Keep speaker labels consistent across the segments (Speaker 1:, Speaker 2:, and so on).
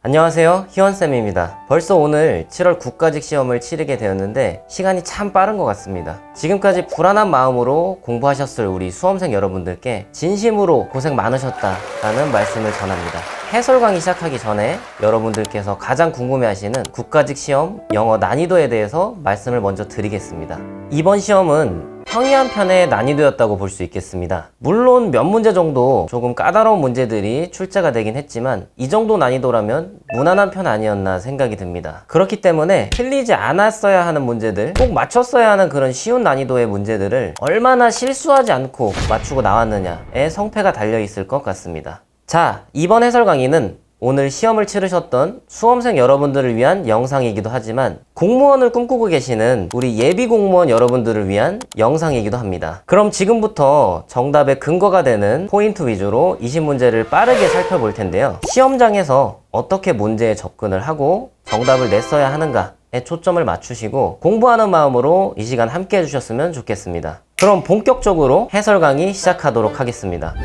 Speaker 1: 안녕하세요, 희원쌤입니다. 벌써 오늘 7월 국가직 시험을 치르게 되었는데 시간이 참 빠른 것 같습니다. 지금까지 불안한 마음으로 공부하셨을 우리 수험생 여러분들께 진심으로 고생 많으셨다라는 말씀을 전합니다. 해설 강의 시작하기 전에 여러분들께서 가장 궁금해하시는 국가직 시험 영어 난이도에 대해서 말씀을 먼저 드리겠습니다. 이번 시험은 평이한 편의 난이도였다고 볼 수 있겠습니다. 물론 몇 문제 정도 조금 까다로운 문제들이 출제가 되긴 했지만 이 정도 난이도라면 무난한 편 아니었나 생각이 듭니다. 그렇기 때문에 틀리지 않았어야 하는 문제들, 꼭 맞췄어야 하는 그런 쉬운 난이도의 문제들을 얼마나 실수하지 않고 맞추고 나왔느냐에 성패가 달려있을 것 같습니다. 자, 이번 해설 강의는 오늘 시험을 치르셨던 수험생 여러분들을 위한 영상이기도 하지만 공무원을 꿈꾸고 계시는 우리 예비 공무원 여러분들을 위한 영상이기도 합니다. 그럼 지금부터 정답의 근거가 되는 포인트 위주로 20문제를 빠르게 살펴볼 텐데요. 시험장에서 어떻게 문제에 접근을 하고 정답을 냈어야 하는가에 초점을 맞추시고 공부하는 마음으로 이 시간 함께 해주셨으면 좋겠습니다. 그럼 본격적으로 해설 강의 시작하도록 하겠습니다.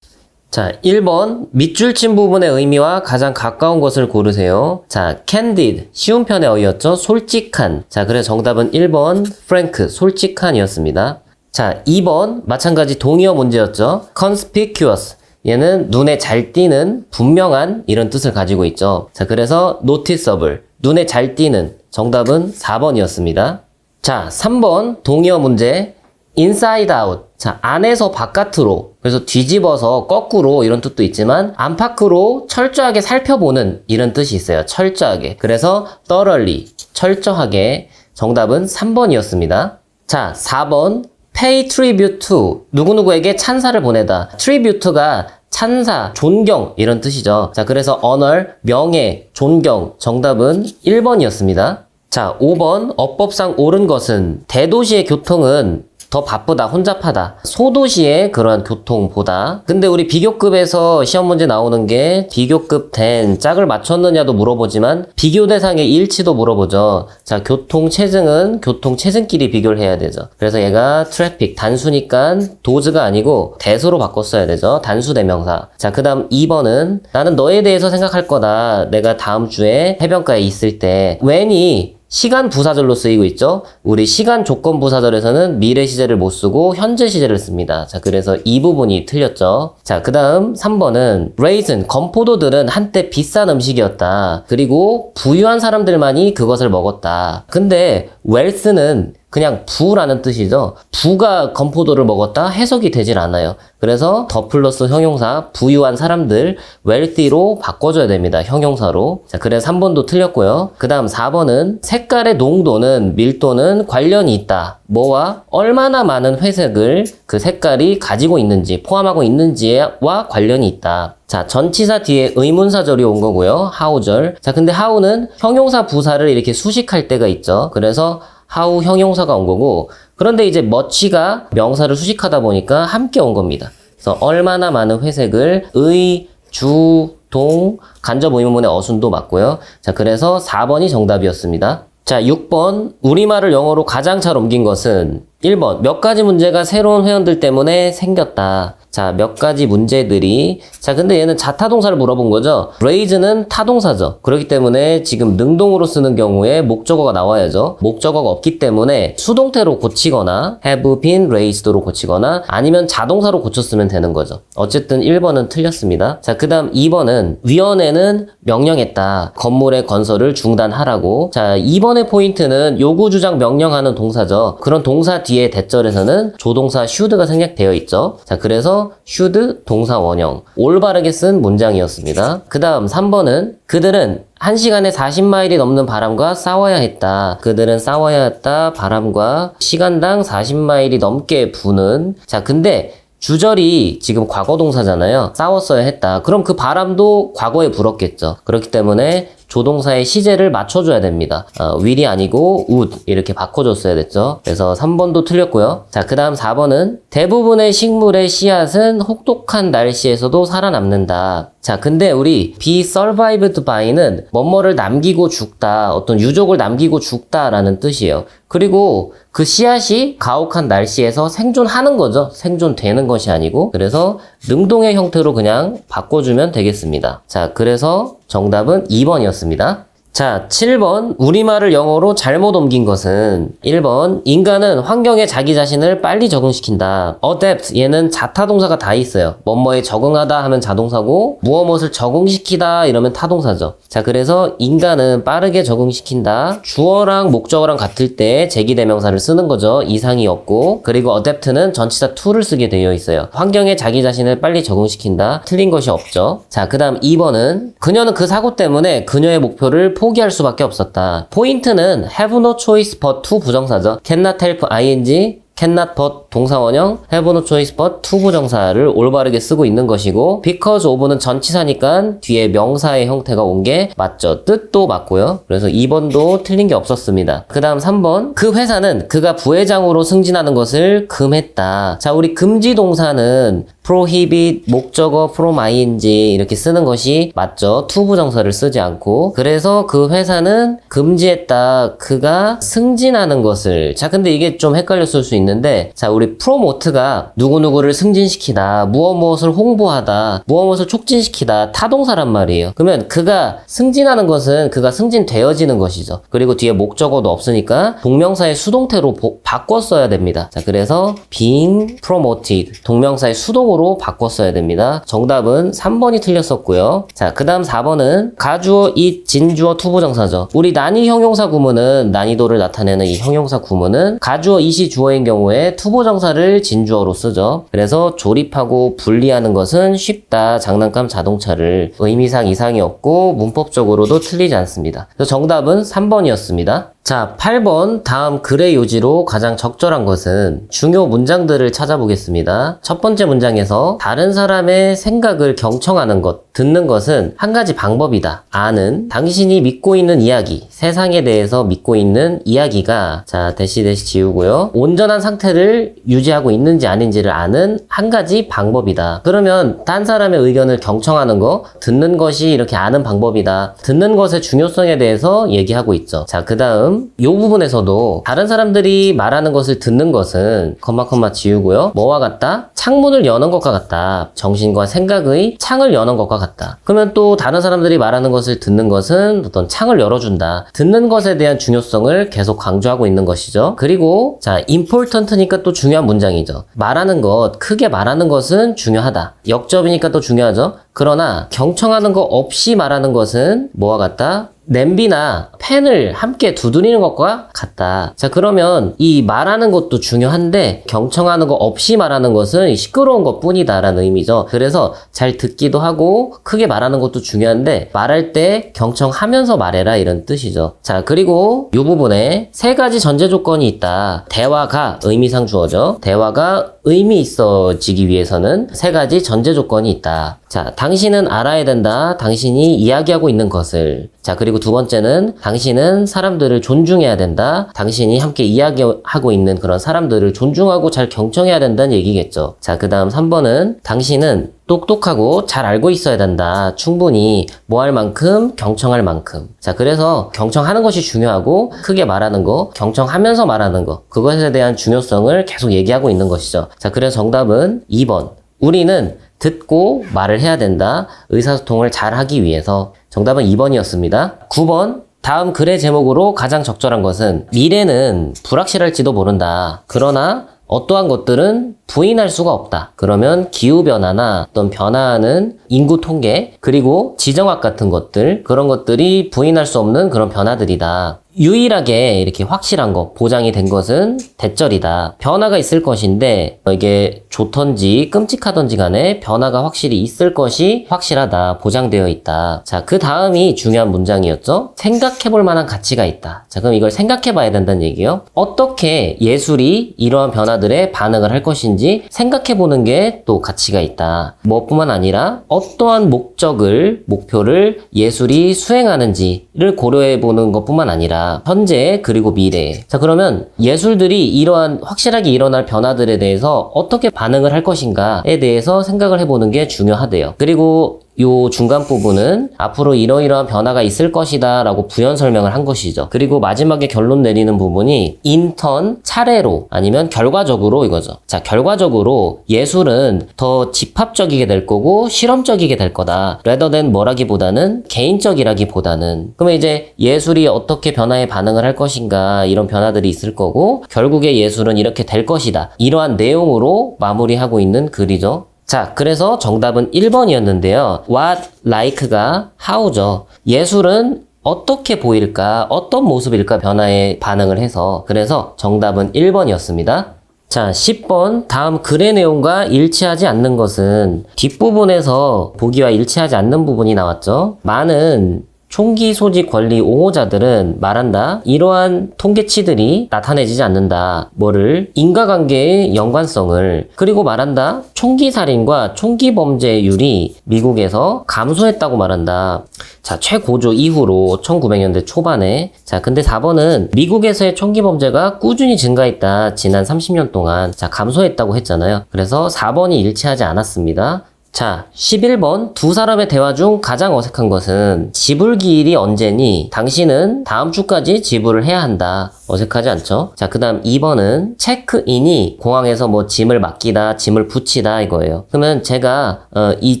Speaker 1: 자, 1번 밑줄 친 부분의 의미와 가장 가까운 것을 고르세요. 자, candid, 쉬운 편의 어휘였죠. 솔직한. 자, 그래서 정답은 1번 frank, 솔직한이었습니다. 자, 2번 마찬가지 동의어 문제였죠. conspicuous, 얘는 눈에 잘 띄는, 분명한 이런 뜻을 가지고 있죠. 자, 그래서 noticeable, 눈에 잘 띄는. 정답은 4번이었습니다. 자, 3번 동의어 문제. inside out. 자, 안에서 바깥으로. 그래서 뒤집어서 거꾸로 이런 뜻도 있지만 안팎으로 철저하게 살펴보는 이런 뜻이 있어요. 철저하게. 그래서 thoroughly. 철저하게. 정답은 3번이었습니다. 자, 4번 pay tribute to. 누구누구에게 찬사를 보내다. tribute가 찬사, 존경 이런 뜻이죠. 자, 그래서 honor, 명예, 존경. 정답은 1번이었습니다. 자, 5번 어법상 옳은 것은 대도시의 교통은 더 바쁘다, 혼잡하다. 소도시의 그러한 교통보다. 근데 우리 비교급에서 시험 문제 나오는 게 비교급 된 짝을 맞췄느냐도 물어보지만 비교 대상의 일치도 물어보죠. 자, 교통 체증은 교통 체증끼리 비교를 해야 되죠. 그래서 얘가 트래픽 단수니까 도즈가 아니고 대소로 바꿨어야 되죠. 단수 대명사. 자, 그 다음 2번은 나는 너에 대해서 생각할 거다. 내가 다음 주에 해변가에 있을 때. when이 시간 부사절로 쓰이고 있죠. 우리 시간 조건 부사절에서는 미래 시제를 못 쓰고 현재 시제를 씁니다. 자, 그래서 이 부분이 틀렸죠. 자, 그 다음 3번은 raisin, 건포도들은 한때 비싼 음식이었다. 그리고 부유한 사람들만이 그것을 먹었다. 근데 wealth는 그냥 부라는 뜻이죠. 부가 건포도를 먹었다 해석이 되질 않아요. 그래서 더 플러스 형용사 부유한 사람들 wealthy로 바꿔줘야 됩니다. 형용사로. 자, 그래서 3번도 틀렸고요. 그 다음 4번은 색깔의 농도는 밀도는 관련이 있다. 뭐와? 얼마나 많은 회색을 그 색깔이 가지고 있는지 포함하고 있는지와 관련이 있다. 자, 전치사 뒤에 의문사절이 온 거고요. how절. 자, 근데 how는 형용사 부사를 이렇게 수식할 때가 있죠. 그래서 how 형용사가 온 거고, 그런데 이제 much가 명사를 수식하다 보니까 함께 온 겁니다. 그래서 얼마나 많은 회색을 의, 주, 동, 간접 의문문의 어순도 맞고요. 자, 그래서 4번이 정답이었습니다. 자, 6번 우리말을 영어로 가장 잘 옮긴 것은 1번 몇 가지 문제가 새로운 회원들 때문에 생겼다. 자, 몇 가지 문제들이. 자, 근데 얘는 자타동사를 물어본 거죠. raise는 타동사죠. 그렇기 때문에 지금 능동으로 쓰는 경우에 목적어가 나와야죠. 목적어가 없기 때문에 수동태로 고치거나 have been raised로 고치거나 아니면 자동사로 고쳤으면 되는 거죠. 어쨌든 1번은 틀렸습니다. 자, 그 다음 2번은 위원회는 명령했다. 건물의 건설을 중단하라고. 자, 2번의 포인트는 요구주장 명령하는 동사죠. 그런 동사 뒤에 대절에서는 조동사 should가 생략되어 있죠. 자, 그래서 should 동사 원형 올바르게 쓴 문장이었습니다. 그 다음 3번은 그들은 1시간에 40마일이 넘는 바람과 싸워야 했다. 그들은 싸워야 했다. 바람과 시간당 40마일이 넘게 부는. 자, 근데 주절이 지금 과거 동사잖아요. 싸웠어야 했다. 그럼 그 바람도 과거에 불었겠죠. 그렇기 때문에 조동사의 시제를 맞춰줘야 됩니다. will이 아니고 would 이렇게 바꿔줬어야 됐죠. 그래서 3번도 틀렸고요. 자, 그 다음 4번은 대부분의 식물의 씨앗은 혹독한 날씨에서도 살아남는다. 자, 근데 우리 be survived by는 뭐뭐를 남기고 죽다, 어떤 유족을 남기고 죽다라는 뜻이에요. 그리고 그 씨앗이 가혹한 날씨에서 생존하는 거죠. 생존되는 것이 아니고. 그래서 능동의 형태로 그냥 바꿔주면 되겠습니다. 자, 그래서 정답은 2번이었습니다. 자, 7번. 우리말을 영어로 잘못 옮긴 것은 1번. 인간은 환경에 자기 자신을 빨리 적응시킨다. adapt. 얘는 자타동사가 다 있어요. 뭐뭐에 적응하다 하면 자동사고 무엇을 적응시키다 이러면 타동사죠. 자, 그래서 인간은 빠르게 적응시킨다. 주어랑 목적어랑 같을 때 제기대명사를 쓰는 거죠. 이상이 없고. 그리고 adapt는 전치사 to를 쓰게 되어 있어요. 환경에 자기 자신을 빨리 적응시킨다. 틀린 것이 없죠. 자, 그 다음 2번은 그녀는 그 사고 때문에 그녀의 목표를 포기할 수밖에 없었다. 포인트는 have no choice but to 부정사죠. cannot help ing, cannot but 동사원형, have no choice but to 부정사를 올바르게 쓰고 있는 것이고 because of는 전치사니까 뒤에 명사의 형태가 온 게 맞죠. 뜻도 맞고요. 그래서 2번도 틀린 게 없었습니다. 그 다음 3번. 그 회사는 그가 부회장으로 승진하는 것을 금했다. 자, 우리 금지 동사는 prohibit, 목적어 from ing 이렇게 쓰는 것이 맞죠. to 부정사를 쓰지 않고. 그래서 그 회사는 금지했다. 그가 승진하는 것을. 자, 근데 이게 좀 헷갈렸을 수 있는데, 자, 우리 promote가 누구누구를 승진시키다, 무엇을 홍보하다, 무엇을 촉진시키다, 타동사란 말이에요. 그러면 그가 승진하는 것은 그가 승진되어지는 것이죠. 그리고 뒤에 목적어도 없으니까 동명사의 수동태로 바꿔 써야 됩니다. 자, 그래서 being promoted 동명사의 수동으로 바꿔 써야 됩니다. 정답은 3번이 틀렸었고요. 자, 그 다음 4번은 가주어, it, 진주어, 투부정사죠. 우리 난이 형용사 구문은 난이도를 나타내는 이 형용사 구문은 가주어, it이 주어인 경우에 투부정사를 진주어로 쓰죠. 그래서 조립하고 분리하는 것은 쉽다. 장난감 자동차를. 의미상 이상이 없고 문법적으로도 틀리지 않습니다. 그래서 정답은 3번이었습니다. 자, 8번. 다음 글의 요지로 가장 적절한 것은 중요 문장들을 찾아보겠습니다. 첫 번째 문장에서 다른 사람의 생각을 경청하는 것, 듣는 것은 한 가지 방법이다. 아는, 당신이 믿고 있는 이야기, 세상에 대해서 믿고 있는 이야기가, 자, 대시 지우고요. 온전한 상태를 유지하고 있는지 아닌지를 아는 한 가지 방법이다. 그러면 딴 사람의 의견을 경청하는 거, 듣는 것이 이렇게 아는 방법이다. 듣는 것의 중요성에 대해서 얘기하고 있죠. 자, 그 다음 이 부분에서도 다른 사람들이 말하는 것을 듣는 것은 컴마 지우고요. 뭐와 같다? 창문을 여는 것과 같다. 정신과 생각의 창을 여는 것과 같다. 그러면 또 다른 사람들이 말하는 것을 듣는 것은 어떤 창을 열어준다. 듣는 것에 대한 중요성을 계속 강조하고 있는 것이죠. 그리고 자, important니까 또 중요한 문장이죠. 말하는 것, 크게 말하는 것은 중요하다. 역접이니까 또 중요하죠. 그러나 경청하는 것 없이 말하는 것은 뭐와 같다? 냄비나 팬을 함께 두드리는 것과 같다. 자, 그러면 이 말하는 것도 중요한데 경청하는 거 없이 말하는 것은 시끄러운 것 뿐이다 라는 의미죠. 그래서 잘 듣기도 하고 크게 말하는 것도 중요한데 말할 때 경청하면서 말해라 이런 뜻이죠. 자, 그리고 이 부분에 세 가지 전제 조건이 있다. 대화가 의미상 주어죠. 대화가 의미 있어지기 위해서는 세 가지 전제 조건이 있다. 자, 당신은 알아야 된다. 당신이 이야기하고 있는 것을. 자, 그리고 두 번째는 당신은 사람들을 존중해야 된다. 당신이 함께 이야기하고 있는 그런 사람들을 존중하고 잘 경청해야 된다는 얘기겠죠. 자, 그 다음 3번은 당신은 똑똑하고 잘 알고 있어야 된다. 충분히 뭐 할 만큼 경청할 만큼. 자, 그래서 경청하는 것이 중요하고 크게 말하는 거, 경청하면서 말하는 거, 그것에 대한 중요성을 계속 얘기하고 있는 것이죠. 자, 그래서 정답은 2번. 우리는 듣고 말을 해야 된다. 의사소통을 잘 하기 위해서. 정답은 2번이었습니다. 9번. 다음 글의 제목으로 가장 적절한 것은 미래는 불확실할지도 모른다. 그러나 어떠한 것들은 부인할 수가 없다. 그러면 기후변화나 어떤 변화하는 인구 통계, 그리고 지정학 같은 것들, 그런 것들이 부인할 수 없는 그런 변화들이다. 유일하게 이렇게 확실한 거, 보장이 된 것은 대절이다. 변화가 있을 것인데 이게 좋던지 끔찍하던지 간에 변화가 확실히 있을 것이 확실하다. 보장되어 있다. 자, 그 다음이 중요한 문장이었죠. 생각해볼 만한 가치가 있다. 자, 그럼 이걸 생각해봐야 된다는 얘기예요. 어떻게 예술이 이러한 변화들에 반응을 할 것인지 생각해보는 게 또 가치가 있다. 무엇뿐만 아니라 어떠한 목표를 예술이 수행하는지를 고려해보는 것뿐만 아니라 현재 그리고 미래. 자, 그러면 예술들이 이러한 확실하게 일어날 변화들에 대해서 어떻게 반응을 할 것인가에 대해서 생각을 해보는 게 중요하대요. 그리고 요 중간 부분은 앞으로 이러이러한 변화가 있을 것이다 라고 부연 설명을 한 것이죠. 그리고 마지막에 결론 내리는 부분이 인턴 차례로 아니면 결과적으로 이거죠. 자, 결과적으로 예술은 더 집합적이게 될 거고 실험적이게 될 거다. rather than 뭐라기보다는 개인적이라기보다는. 그러면 이제 예술이 어떻게 변화에 반응을 할 것인가 이런 변화들이 있을 거고 결국에 예술은 이렇게 될 것이다. 이러한 내용으로 마무리하고 있는 글이죠. 자, 그래서 정답은 1번이었는데요. what, like가 how죠. 예술은 어떻게 보일까, 어떤 모습일까 변화에 반응을 해서 그래서 정답은 1번이었습니다. 자, 10번 다음 글의 내용과 일치하지 않는 것은 뒷부분에서 보기와 일치하지 않는 부분이 나왔죠. 많은 총기 소지 권리 옹호자들은 말한다. 이러한 통계치들이 나타내지지 않는다. 뭐를? 인과관계의 연관성을. 그리고 말한다. 총기 살인과 총기 범죄율이 미국에서 감소했다고 말한다. 자, 최고조 이후로 1900년대 초반에. 자, 근데 4번은 미국에서의 총기 범죄가 꾸준히 증가했다. 지난 30년 동안. 자, 감소했다고 했잖아요. 그래서 4번이 일치하지 않았습니다. 자, 11번 두 사람의 대화 중 가장 어색한 것은 지불 기일이 언제니? 당신은 다음 주까지 지불을 해야 한다. 어색하지 않죠? 자, 그 다음 2번은 체크인이 공항에서 뭐 짐을 맡기다, 짐을 붙이다 이거예요. 그러면 제가 이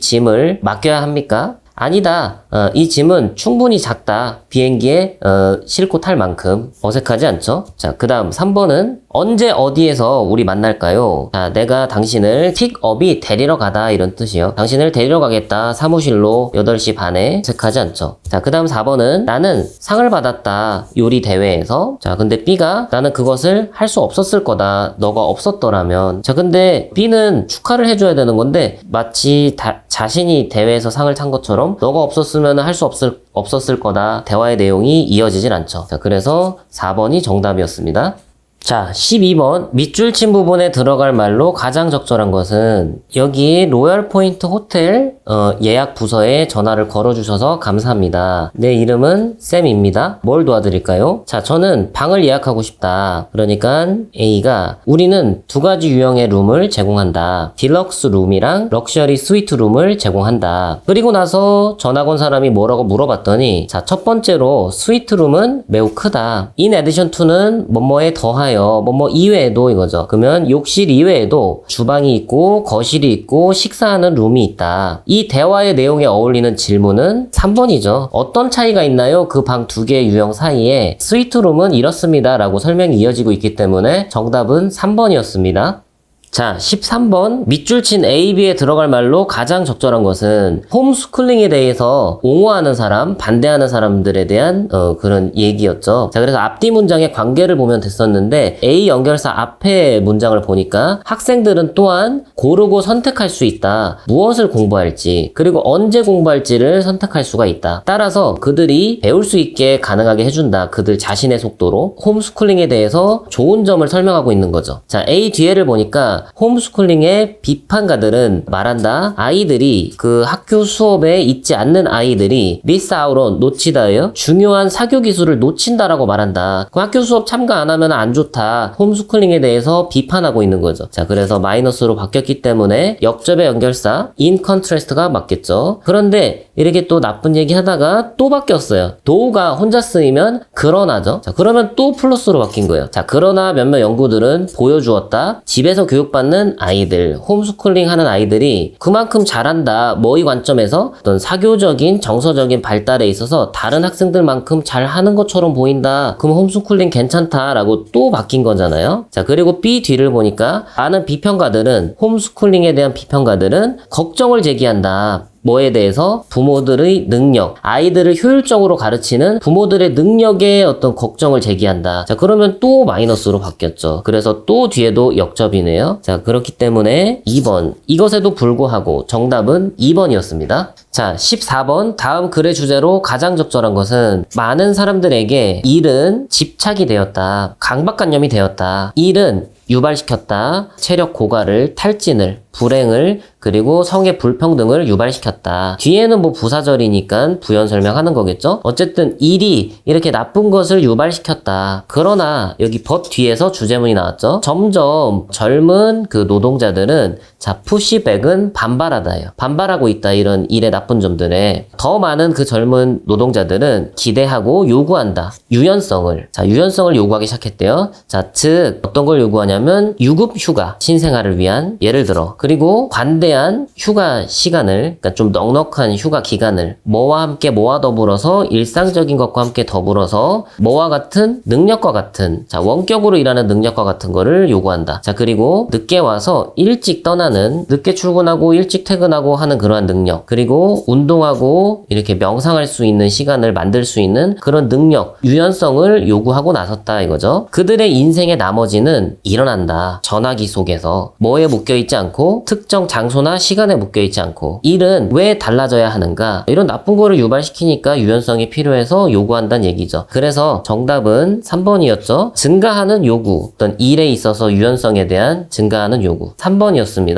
Speaker 1: 짐을 맡겨야 합니까? 아니다. 이 짐은 충분히 작다. 비행기에 싣고 탈 만큼. 어색하지 않죠? 자, 그 다음 3번은 언제 어디에서 우리 만날까요? 자, 내가 당신을 픽업이 데리러 가다 이런 뜻이요. 당신을 데리러 가겠다. 사무실로 8시 반에. 어색하지 않죠? 자, 그 다음 4번은 나는 상을 받았다. 요리 대회에서. 자, 근데 B가 나는 그것을 할 수 없었을 거다. 너가 없었더라면. 자, 근데 B는 축하를 해줘야 되는 건데 마치 자신이 대회에서 상을 탄 것처럼 너가 없었으면 할 수 없었을 거다. 대화의 내용이 이어지질 않죠. 자, 그래서 4번이 정답이었습니다. 자, 12번 밑줄 친 부분에 들어갈 말로 가장 적절한 것은 여기 로열 포인트 호텔 예약 부서에 전화를 걸어주셔서 감사합니다. 내 이름은 샘입니다. 뭘 도와드릴까요? 자, 저는 방을 예약하고 싶다. 그러니까 A가 우리는 두 가지 유형의 룸을 제공한다. 딜럭스 룸이랑 럭셔리 스위트 룸을 제공한다. 그리고 나서 전화 건 사람이 뭐라고 물어봤더니 자, 첫 번째로 스위트 룸은 매우 크다. In addition to는 뭐뭐에 더하여 뭐뭐 이외에도 이거죠. 그러면 욕실 이외에도 주방이 있고 거실이 있고 식사하는 룸이 있다. 이 대화의 내용에 어울리는 질문은 3번이죠. 어떤 차이가 있나요? 그 방 두 개의 유형 사이에 스위트룸은 이렇습니다 라고 설명이 이어지고 있기 때문에 정답은 3번이었습니다. 자, 13번 밑줄 친 A, B에 들어갈 말로 가장 적절한 것은 홈스쿨링에 대해서 옹호하는 사람, 반대하는 사람들에 대한 그런 얘기였죠. 자, 그래서 앞뒤 문장의 관계를 보면 됐었는데 A 연결사 앞에 문장을 보니까 학생들은 또한 고르고 선택할 수 있다. 무엇을 공부할지, 그리고 언제 공부할지를 선택할 수가 있다. 따라서 그들이 배울 수 있게 가능하게 해준다. 그들 자신의 속도로. 홈스쿨링에 대해서 좋은 점을 설명하고 있는 거죠. 자, A 뒤에를 보니까 홈스쿨링의 비판가들은 말한다. 아이들이 그 학교 수업에 있지 않는 아이들이 miss out on, 놓치다예요. 중요한 사교 기술을 놓친다라고 말한다. 그 학교 수업 참가 안 하면 안 좋다. 홈스쿨링에 대해서 비판하고 있는 거죠. 자, 그래서 마이너스로 바뀌었기 때문에 역접의 연결사 in contrast가 맞겠죠. 그런데 이렇게 또 나쁜 얘기 하다가 또 바뀌었어요. do가 혼자 쓰이면 그러나죠. 자, 그러면 또 플러스로 바뀐 거예요. 자, 그러나 몇몇 연구들은 보여주었다. 집에서 교육받는 아이들, 홈스쿨링 하는 아이들이 그만큼 잘한다. 뭐이 관점에서 어떤 사교적인 정서적인 발달에 있어서 다른 학생들만큼 잘하는 것처럼 보인다. 그럼 홈스쿨링 괜찮다라고 또 바뀐 거잖아요. 자, 그리고 B 뒤를 보니까 많은 비평가들은 홈스쿨링에 대한 비평가들은 걱정을 제기한다. 뭐에 대해서? 부모들의 능력, 아이들을 효율적으로 가르치는 부모들의 능력에 어떤 걱정을 제기한다. 자, 그러면 또 마이너스로 바뀌었죠. 그래서 또 뒤에도 역접이네요. 자, 그렇기 때문에 2번. 이것에도 불구하고 정답은 2번이었습니다. 자, 14번. 다음 글의 주제로 가장 적절한 것은 많은 사람들에게 일은 집착이 되었다. 강박관념이 되었다. 일은 유발시켰다. 체력 고갈을, 탈진을, 불행을 그리고 성의 불평등을 유발시켰다. 뒤에는 뭐 부사절이니까 부연 설명하는 거겠죠? 어쨌든 일이 이렇게 나쁜 것을 유발시켰다. 그러나 여기 but 뒤에서 주제문이 나왔죠? 점점 젊은 그 노동자들은 자, 푸시백은 반발하다예요. 반발하고 있다. 이런 일의 나쁜 점들에 더 많은 그 젊은 노동자들은 기대하고 요구한다. 유연성을. 자, 유연성을 요구하기 시작했대요. 자, 즉 어떤 걸 요구하냐면 유급 휴가, 신생아를 위한 예를 들어 그리고 관대한 휴가 시간을 그러니까 좀 넉넉한 휴가 기간을 뭐와 함께 뭐와 더불어서 일상적인 것과 함께 더불어서 뭐와 같은 능력과 같은 자, 원격으로 일하는 능력과 같은 거를 요구한다. 자, 그리고 늦게 와서 일찍 떠나는 늦게 출근하고 일찍 퇴근하고 하는 그러한 능력 그리고 운동하고 이렇게 명상할 수 있는 시간을 만들 수 있는 그런 능력, 유연성을 요구하고 나섰다 이거죠. 그들의 인생의 나머지는 일어난다. 전화기 속에서 뭐에 묶여있지 않고 특정 장소나 시간에 묶여있지 않고 일은 왜 달라져야 하는가 이런 나쁜 거를 유발시키니까 유연성이 필요해서 요구한다는 얘기죠. 그래서 정답은 3번이었죠. 증가하는 요구 어떤 일에 있어서 유연성에 대한 증가하는 요구 3번이었습니다.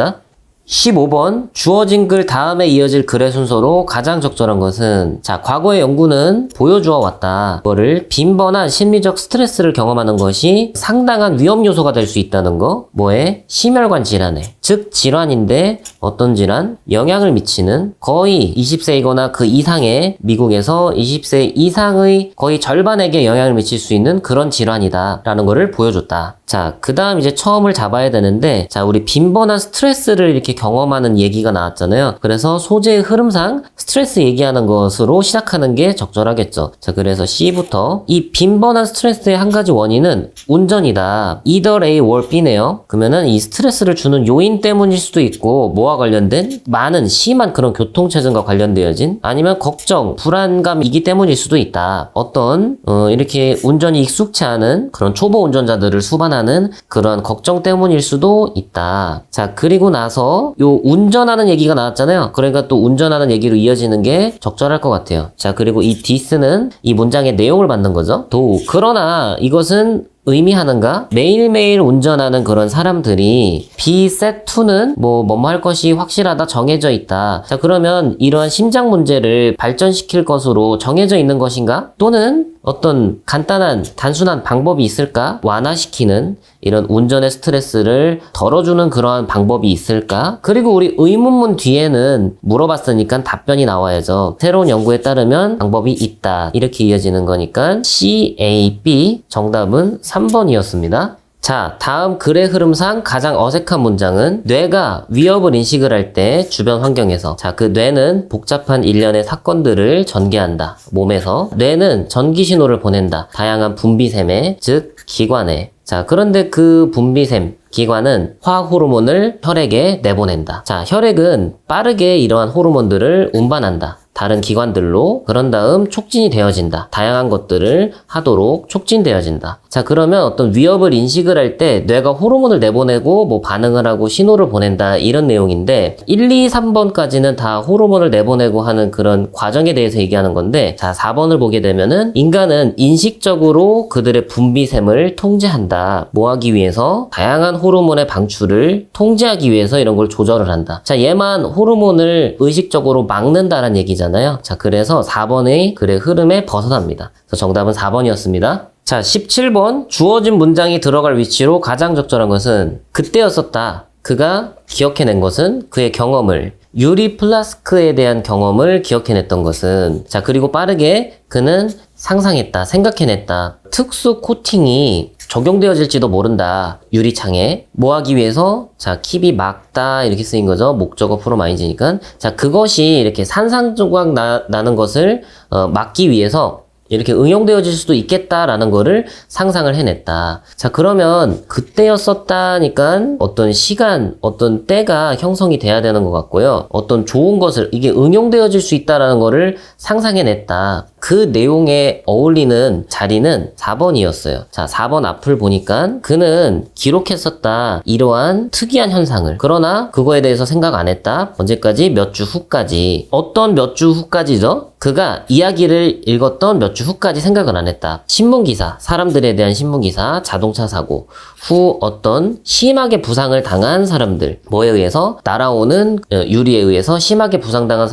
Speaker 1: 15번 주어진 글 다음에 이어질 글의 순서로 가장 적절한 것은 자, 과거의 연구는 보여주어 왔다. 이거를 빈번한 심리적 스트레스를 경험하는 것이 상당한 위험 요소가 될 수 있다는 거. 뭐에? 심혈관 질환에. 즉 질환인데 어떤 질환? 영향을 미치는 거의 20세이거나 그 이상의 미국에서 20세 이상의 거의 절반에게 영향을 미칠 수 있는 그런 질환이다 라는 거를 보여줬다. 자, 그 다음 이제 처음을 잡아야 되는데 자, 우리 빈번한 스트레스를 이렇게 경험하는 얘기가 나왔잖아요. 그래서 소재의 흐름상 스트레스 얘기하는 것으로 시작하는 게 적절하겠죠. 자, 그래서 C부터 이 빈번한 스트레스의 한 가지 원인은 운전이다. either A or B네요. 그러면은 이 스트레스를 주는 요인 때문일 수도 있고 뭐와 관련된 많은 심한 그런 교통체증과 관련되어진 아니면 걱정, 불안감이기 때문일 수도 있다. 어떤 이렇게 운전이 익숙치 않은 그런 초보 운전자들을 수반하는 그런 걱정 때문일 수도 있다. 자, 그리고 나서 요 운전하는 얘기가 나왔잖아요. 그러니까 또 운전하는 얘기로 이어지는 게 적절할 것 같아요. 자, 그리고 이 this는 이 문장의 내용을 받는 거죠. 그러나 이것은 의미하는가? 매일매일 운전하는 그런 사람들이 be set to는 뭐뭐 할 것이 확실하다, 정해져 있다. 자, 그러면 이러한 심장 문제를 발전시킬 것으로 정해져 있는 것인가? 또는 어떤 간단한 단순한 방법이 있을까? 완화시키는 이런 운전의 스트레스를 덜어주는 그러한 방법이 있을까? 그리고 우리 의문문 뒤에는 물어봤으니까 답변이 나와야죠. 새로운 연구에 따르면 방법이 있다. 이렇게 이어지는 거니까 C, A, B 정답은 3번이었습니다. 자, 다음 글의 흐름상 가장 어색한 문장은 뇌가 위협을 인식을 할 때 주변 환경에서 자, 그 뇌는 복잡한 일련의 사건들을 전개한다. 몸에서 뇌는 전기 신호를 보낸다. 다양한 분비샘에 즉 기관에 자, 그런데 그 분비샘 기관은 화학 호르몬을 혈액에 내보낸다. 자, 혈액은 빠르게 이러한 호르몬들을 운반한다. 다른 기관들로 그런 다음 촉진이 되어진다. 다양한 것들을 하도록 촉진되어진다. 자, 그러면 어떤 위협을 인식을 할 때 뇌가 호르몬을 내보내고 뭐 반응을 하고 신호를 보낸다 이런 내용인데 1, 2, 3번까지는 다 호르몬을 내보내고 하는 그런 과정에 대해서 얘기하는 건데 자, 4번을 보게 되면은 인간은 인식적으로 그들의 분비샘을 통제한다. 뭐 하기 위해서? 다양한 호르몬의 방출을 통제하기 위해서 이런 걸 조절을 한다. 자, 얘만 호르몬을 의식적으로 막는다라는 얘기잖아요. 자, 그래서 4번의 글의 흐름에 벗어납니다. 그래서 정답은 4번이었습니다. 자, 17번 주어진 문장이 들어갈 위치로 가장 적절한 것은 그때였었다. 그가 기억해낸 것은 그의 경험을 유리 플라스크에 대한 경험을 기억해냈던 것은 자, 그리고 빠르게 그는 상상했다, 생각해냈다. 특수 코팅이 적용되어질지도 모른다. 유리창에. 뭐 하기 위해서? 자, 킵이 막다 이렇게 쓰인 거죠. 목적어 프로 마인드니까. 자, 그것이 이렇게 산산조각 나는 것을 막기 위해서 이렇게 응용되어질 수도 있겠다라는 거를 상상을 해냈다. 자, 그러면 그때였었다니까 어떤 시간, 어떤 때가 형성이 돼야 되는 것 같고요. 어떤 좋은 것을 이게 응용되어질 수 있다라는 거를 상상해냈다. 그 내용에 어울리는 자리는 4번이었어요. 자, 4번 앞을 보니까 그는 기록했었다. 이러한 특이한 현상을. 그러나 그거에 대해서 생각 안 했다. 언제까지? 몇 주 후까지. 어떤 몇 주 후까지죠? 그가 이야기를 읽었던 몇 주 후까지 생각을 안 했다. 신문기사, 사람들에 대한 신문기사, 자동차 사고, 후 어떤 심하게 부상을 당한 사람들, 뭐에 의해서? 날아오는 유리에 의해서 심하게 부상당한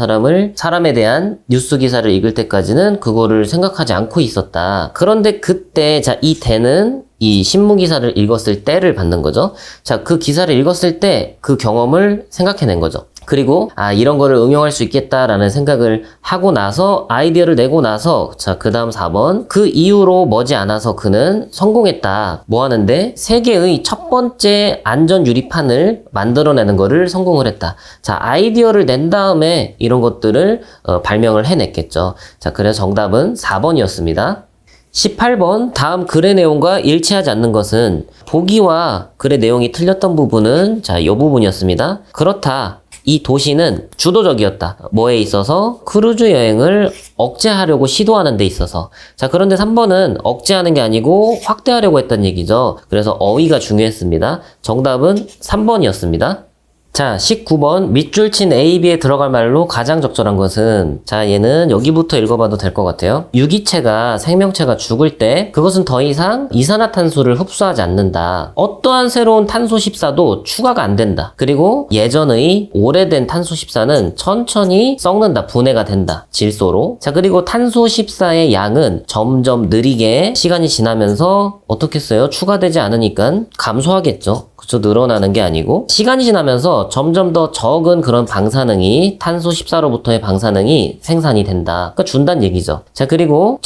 Speaker 1: 사람에 대한 뉴스 기사를 읽을 때까지는 그거를 생각하지 않고 있었다. 그런데 그때, 자, 이 대는 이 신문 기사를 읽었을 때를 받는 거죠. 자, 그 기사를 읽었을 때 그 경험을 생각해낸 거죠. 그리고 이런 거를 응용할 수 있겠다라는 생각을 하고 나서 아이디어를 내고 나서 자, 그 다음 4번 그 이후로 머지않아서 그는 성공했다. 뭐 하는데? 세계의 첫 번째 안전 유리판을 만들어내는 거를 성공을 했다. 자, 아이디어를 낸 다음에 이런 것들을 발명을 해냈겠죠. 자, 그래서 정답은 4번이었습니다. 18번 다음 글의 내용과 일치하지 않는 것은 보기와 글의 내용이 틀렸던 부분은 자, 이 부분이었습니다. 그렇다. 이 도시는 주도적이었다. 뭐에 있어서? 크루즈 여행을 억제하려고 시도하는 데 있어서. 자, 그런데 3번은 억제하는 게 아니고 확대하려고 했던 얘기죠. 그래서 어휘가 중요했습니다. 정답은 3번이었습니다. 자, 19번 밑줄 친 A, B에 들어갈 말로 가장 적절한 것은 자, 얘는 여기부터 읽어봐도 될 것 같아요. 유기체가 생명체가 죽을 때 그것은 더 이상 이산화탄소를 흡수하지 않는다. 어떠한 새로운 탄소 14도 추가가 안 된다. 그리고 예전의 오래된 탄소 14는 천천히 썩는다. 분해가 된다. 질소로. 자, 그리고 탄소 14의 양은 점점 느리게 시간이 지나면서 어떻게 써요? 추가되지 않으니까 감소하겠죠. 그쵸? 늘어나는 게 아니고 시간이 지나면서 점점 더 적은 그런 방사능이 탄소 14로부터의 방사능이 생산이 된다. 그러니까 준다는 얘기죠. 자, 그리고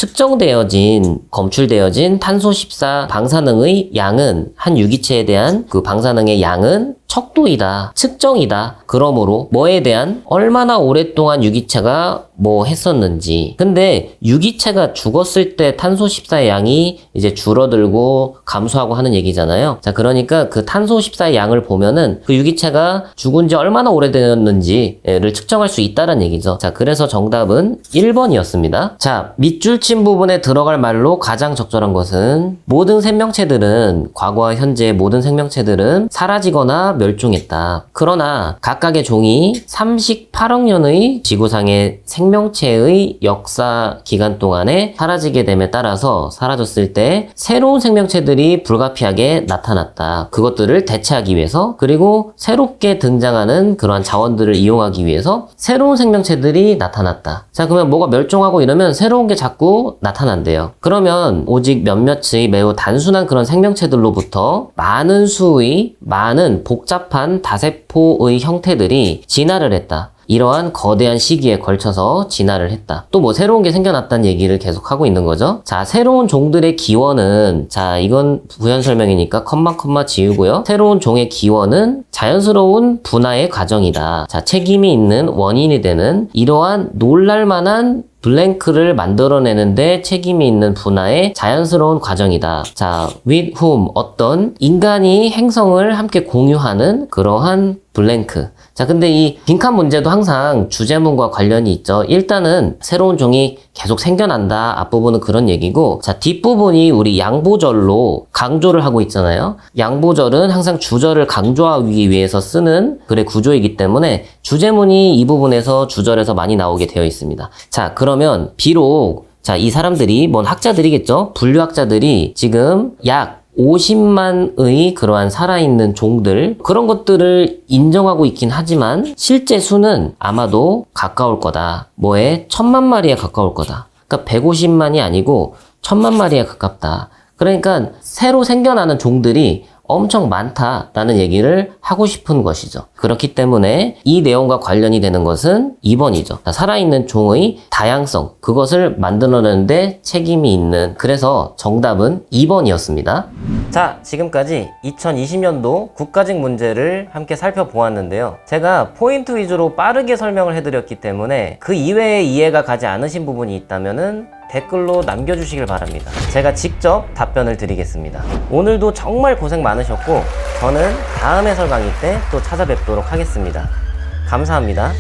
Speaker 1: 검출되어진 탄소 14 방사능의 양은 한 유기체에 대한 그 방사능의 양은 척도이다. 측정이다. 그러므로 뭐에 대한 얼마나 오랫동안 유기체가 뭐 했었는지. 근데 유기체가 죽었을 때 탄소 14의 양이 이제 줄어들고 감소하고 하는 얘기잖아요. 자, 그러니까 그 탄소 14의 양을 보면은 그 유기체가 죽은 지 얼마나 오래되었는지를 측정할 수 있다는 얘기죠. 자, 그래서 정답은 1번이었습니다. 자, 밑줄 친 부분에 들어갈 말로 가장 적절한 것은 모든 생명체들은 과거와 현재의 모든 생명체들은 사라지거나 멸종했다. 그러나 각각의 종이 38억 년의 지구상의 생명체의 역사 기간 동안에 사라지게 됨에 따라서 사라졌을 때 새로운 생명체들이 불가피하게 나타났다. 그것들을 대체하기 위해서 그리고 새롭게 등장하는 그러한 자원들을 이용하기 위해서 새로운 생명체들이 나타났다. 자, 그러면 뭐가 멸종하고 이러면 새로운 게 자꾸 나타난대요. 그러면 오직 몇몇의 매우 단순한 그런 생명체들로부터 많은 수의 많은 복잡한 다세포의 형태들이 진화를 했다. 이러한 거대한 시기에 걸쳐서 진화를 했다. 또 뭐 새로운 게 생겨났다는 얘기를 계속 하고 있는 거죠. 자, 새로운 종들의 기원은 자, 이건 부연 설명이니까 컴마 지우고요. 새로운 종의 기원은 자연스러운 분화의 과정이다. 자, 책임이 있는 원인이 되는 이러한 놀랄만한 블랭크를 만들어내는데 책임이 있는 분화의 자연스러운 과정이다. 자, with whom 어떤 인간이 행성을 함께 공유하는 그러한 블랭크. 자, 근데 이 빈칸 문제도 항상 주제문과 관련이 있죠. 일단은 새로운 종이 계속 생겨난다. 앞부분은 그런 얘기고, 자, 뒷부분이 우리 양보절로 강조를 하고 있잖아요. 양보절은 항상 주절을 강조하기 위해서 쓰는 글의 구조이기 때문에 주제문이 이 부분에서 주절에서 많이 나오게 되어 있습니다. 자, 그러면 비록 자, 이 사람들이 뭔 학자들이겠죠? 분류학자들이 지금 약 50만의 그러한 살아있는 종들 그런 것들을 인정하고 있긴 하지만 실제 수는 아마도 가까울 거다. 뭐에? 1000만 마리에 가까울 거다. 그러니까 150만이 아니고 1000만 마리에 가깝다. 그러니까 새로 생겨나는 종들이 엄청 많다라는 얘기를 하고 싶은 것이죠. 그렇기 때문에 이 내용과 관련이 되는 것은 2번이죠. 살아있는 종의 다양성, 그것을 만들어내는데 책임이 있는, 그래서 정답은 2번이었습니다. 자, 지금까지 2020년도 국가직 문제를 함께 살펴보았는데요. 제가 포인트 위주로 빠르게 설명을 해드렸기 때문에 그 이외에 이해가 가지 않으신 부분이 있다면은 댓글로 남겨주시길 바랍니다. 제가 직접 답변을 드리겠습니다. 오늘도 정말 고생 많으셨고 저는 다음 해설 강의 때 또 찾아뵙도록 하겠습니다. 감사합니다.